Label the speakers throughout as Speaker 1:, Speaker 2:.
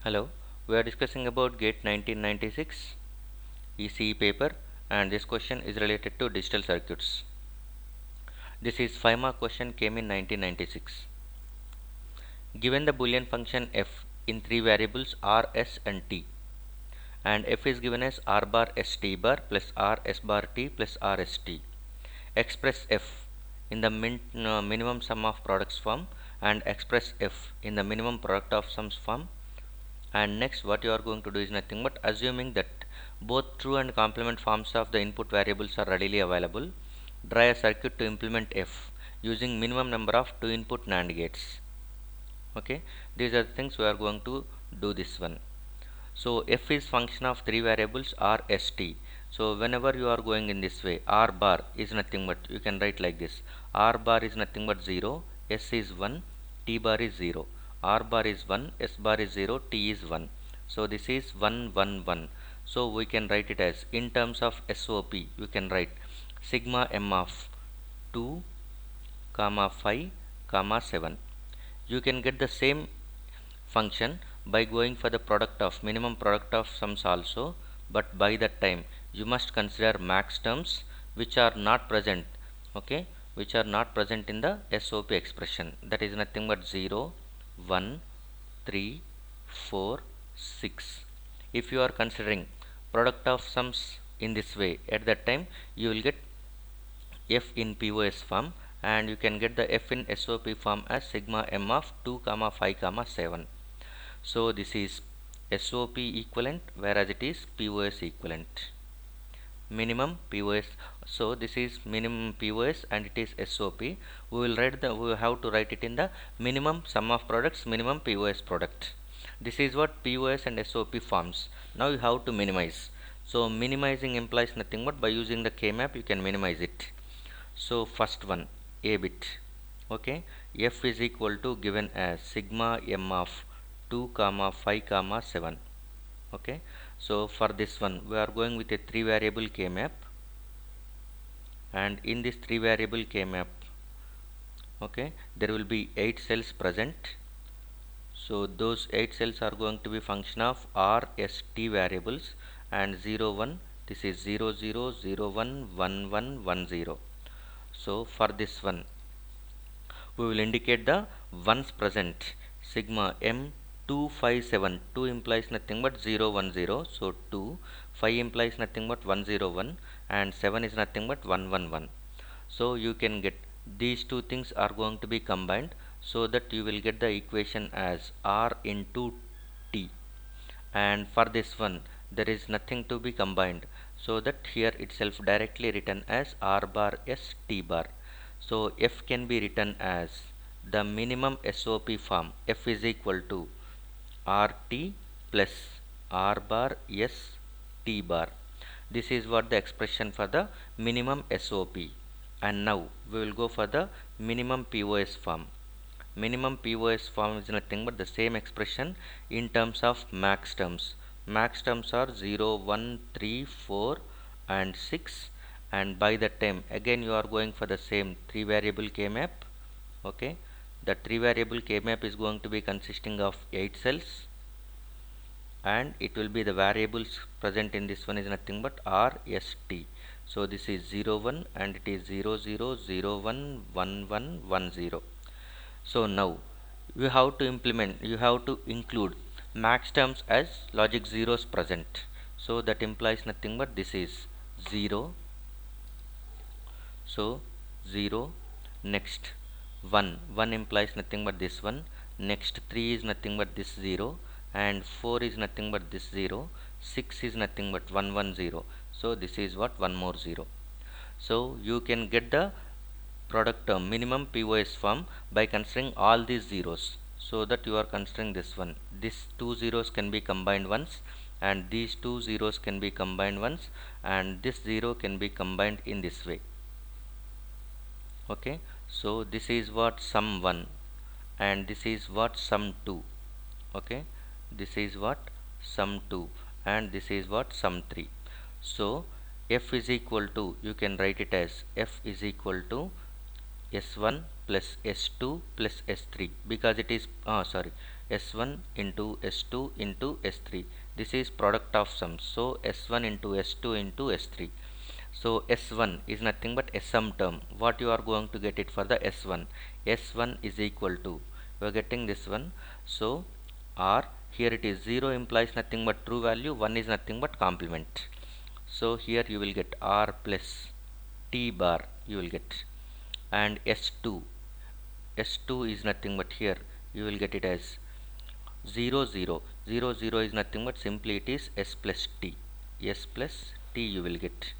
Speaker 1: Hello, we are discussing about GATE 1996 ECE paper, and this question is related to digital circuits. This is 5 mark question, came in 1996. Given the Boolean function f in three variables r, s and t, and f is given as r bar s t bar plus r s bar t plus r s t. Express f in the minimum sum of products form and express f in the minimum product of sums form. And next what you are going to do is nothing but assuming that both true and complement forms of the input variables are readily available, draw a circuit to implement f using minimum number of two input NAND gates. Okay, these are the things we are going to do this one. So f is function of three variables r, s, t. So whenever you are going in this way, r bar is nothing but, you can write like this: r bar is nothing but 0, s is 1, t bar is 0. R bar is 1, s bar is 0, t is 1. So this is 1 1 1. So we can write it as, in terms of SOP, you can write sigma m of 2 comma 5 comma 7. You can get the same function by going for the product of minimum product of sums also, but by that time you must consider max terms which are not present, okay, which are not present in the SOP expression. That is nothing but 0 1 3 4 6. If you are considering product of sums in this way, at that time you will get f in POS form, and you can get the f in SOP form as sigma m of 2 comma 5 comma 7. So this is SOP equivalent, whereas it is POS equivalent. Minimum POS. So this is minimum POS and it is SOP. We will have to write it in the minimum sum of products, minimum POS product. This is what POS and SOP forms. Now you have to minimize. So minimizing implies nothing but by using the K-map you can minimize it. So first one, a bit. Okay, f is equal to given as sigma m of 2 comma 5 comma 7. Okay, so for this one we are going with a 3 variable K map, and in this 3 variable K map, okay, there will be 8 cells present. So those 8 cells are going to be function of r, s, t variables, and 0 1, this is 0 0 0 1 1 1 1 0. So for this one we will indicate the ones present. Sigma m 257, 2 implies nothing but 0 1 0, so 2, 5 implies nothing but 1 0 1, and 7 is nothing but 1 1 1. So you can get these two things are going to be combined, so that you will get the equation as r into t. And for this one there is nothing to be combined, so that here itself directly written as r bar s t bar. So f can be written as the minimum SOP form, f is equal to rt plus r bar s t bar. This is what the expression for the minimum SOP. And now we will go for the minimum POS form. Minimum POS form is nothing but the same expression in terms of max terms. Max terms are 0 1 3 4 and 6, and by that time again you are going for the same 3 variable K map. Okay, the 3 variable K map is going to be consisting of 8 cells, and it will be the variables present in this one is nothing but r, s, t. So this is 0 1 and it is 0 0 0 1 1 1 1 0. So now you have to include max terms as logic zeros present. So that implies nothing but this is 0. So 0, next 1, 1 implies nothing but this one, next 3 is nothing but this 0, and 4 is nothing but this 0, 6 is nothing but 1 1 0. So this is what, one more 0. So you can get the product term minimum POS form by considering all these zeros, so that you are considering this one, these two zeros can be combined once, and these two zeros can be combined once, and this 0 can be combined in this way. Okay, so this is what sum 1, and this is what sum 2. Okay, this is what sum 2, and this is what sum 3. So f is equal to, you can write it as f is equal to s1 plus s2 plus s3, because it is sorry, S1 into S2 into S3. This is product of sums. So S1 into S2 into S3. So S1 is nothing but a sum term. What you are going to get it for the S1? S1 is equal to, you are getting this one. So R, here it is 0 implies nothing but true value, 1 is nothing but complement. So here you will get R plus T bar you will get, and S2 is nothing but here you will get it as 0 0 0 0 is nothing but simply it is S plus T, you will get,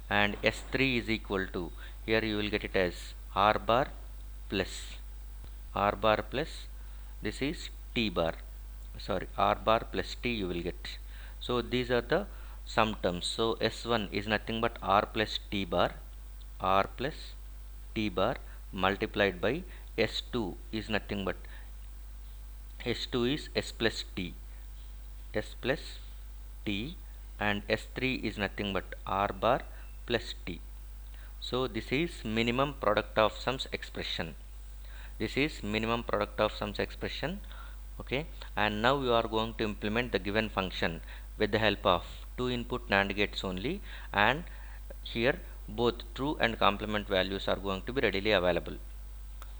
Speaker 1: and S3 is equal to, here you will get it as R bar plus this is T bar, sorry, R bar plus T you will get. So these are the sum terms. So S1 is nothing but R plus T bar multiplied by S2 is nothing but S2 is S plus T, and S3 is nothing but R bar plus T. So this is minimum product of sums expression. Okay, and now you are going to implement the given function with the help of two input NAND gates only, and here both true and complement values are going to be readily available.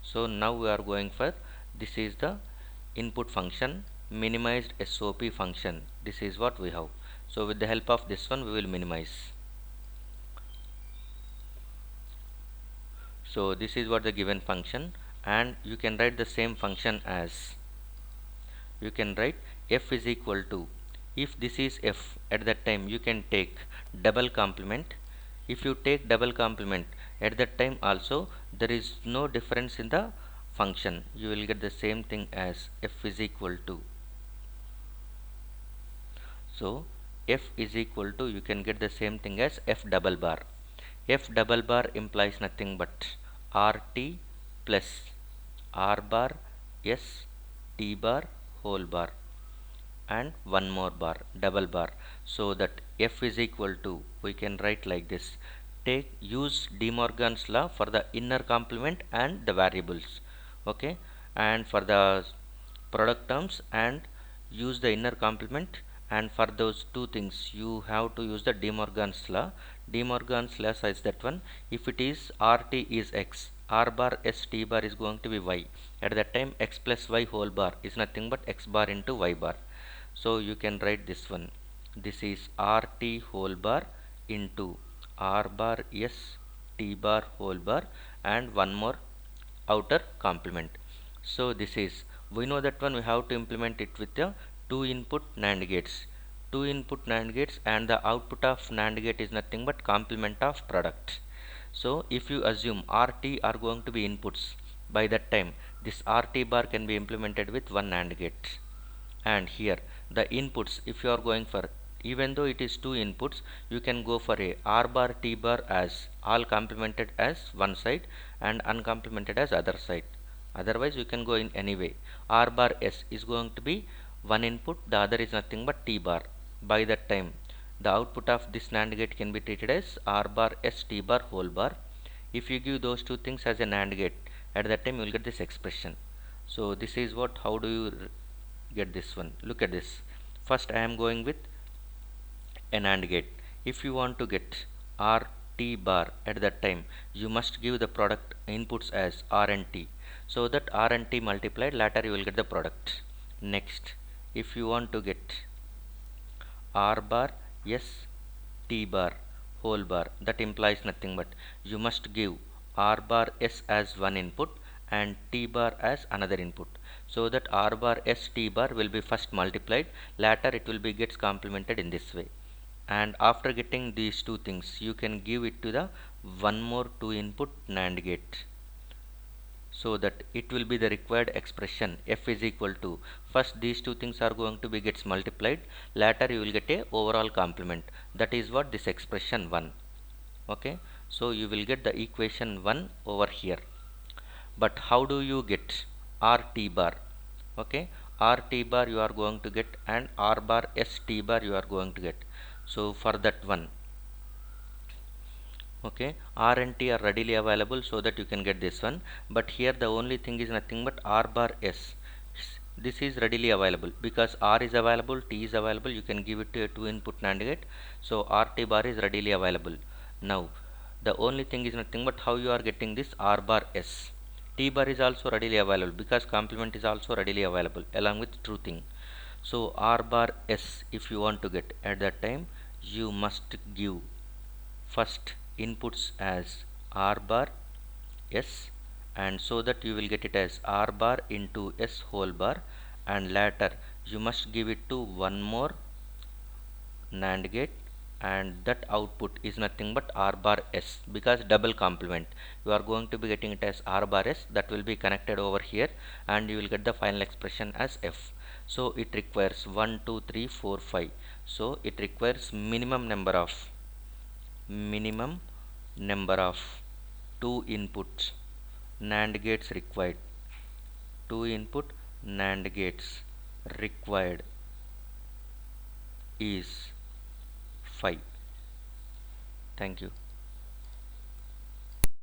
Speaker 1: So now we are going for, this is the input function, minimized SOP function. This is what we have. So with the help of this one we will minimize. So this is what the given function, and you can write the same function as, you can write f is equal to, if this is f, at that time you can take double complement. If you take double complement, at that time also there is no difference in the function, you will get the same thing as f is equal to, so f is equal to, you can get the same thing as f double bar. F double bar implies nothing but RT plus R bar S T bar whole bar and one more bar, double bar. So that f is equal to, we can write like this, use De Morgan's law for the inner complement and the variables, okay, and for the product terms, and use the inner complement, and for those two things you have to use the De Morgan's law. De Morgan's law says that one, if it is RT is X, R bar S T bar is going to be Y, at that time X plus Y whole bar is nothing but X bar into Y bar. So you can write this one, this is RT whole bar into R bar S T bar whole bar and one more outer complement. So this is, we know that one we have to implement it with the two input NAND gates. Two input NAND gates, and the output of NAND gate is nothing but complement of product. So if you assume RT are going to be inputs, by that time this RT bar can be implemented with one NAND gate. And here the inputs, if you are going for, even though it is two inputs, you can go for a R bar T bar as all complemented as one side and uncomplemented as other side. Otherwise you can go in any way. R bar S is going to be one input, the other is nothing but T bar. By that time the output of this NAND gate can be treated as R bar S T bar whole bar. If you give those two things as a NAND gate, at that time you will get this expression. So this is what, how do you get this one? Look at this. First I am going with an AND gate. If you want to get RT bar, at that time you must give the product inputs as R and T, so that R and T multiplied, later you will get the product. Next, if you want to get R bar S T bar whole bar, that implies nothing but you must give R bar S as one input and T bar as another input, so that R bar S T bar will be first multiplied, later it will be gets complemented in this way. And after getting these two things, you can give it to the one more two input NAND gate, so that it will be the required expression f is equal to, first these two things are going to be gets multiplied, later you will get a overall complement, that is what this expression 1. Okay, so you will get the equation 1 over here. But how do you get RT bar? Okay, RT bar you are going to get, and R bar ST bar you are going to get. So for that one, okay, R and T are readily available, so that you can get this one. But here the only thing is nothing but R bar S. this is readily available because R is available, T is available, you can give it to a 2 input NAND gate. So RT bar is readily available. Now the only thing is nothing but how you are getting this R bar S. T bar is also readily available because complement is also readily available along with truthing. So R bar S, if you want to get at that time, you must give first inputs as R bar S, and so that you will get it as R bar into S whole bar, and later you must give it to one more NAND gate, and that output is nothing but R bar S because double complement. You are going to be getting it as R bar S, that will be connected over here, and you will get the final expression as F. So it requires 1 2 3 4 5. So it requires minimum number of 2 inputs NAND gates required. 2 input NAND gates required is 5. Thank you.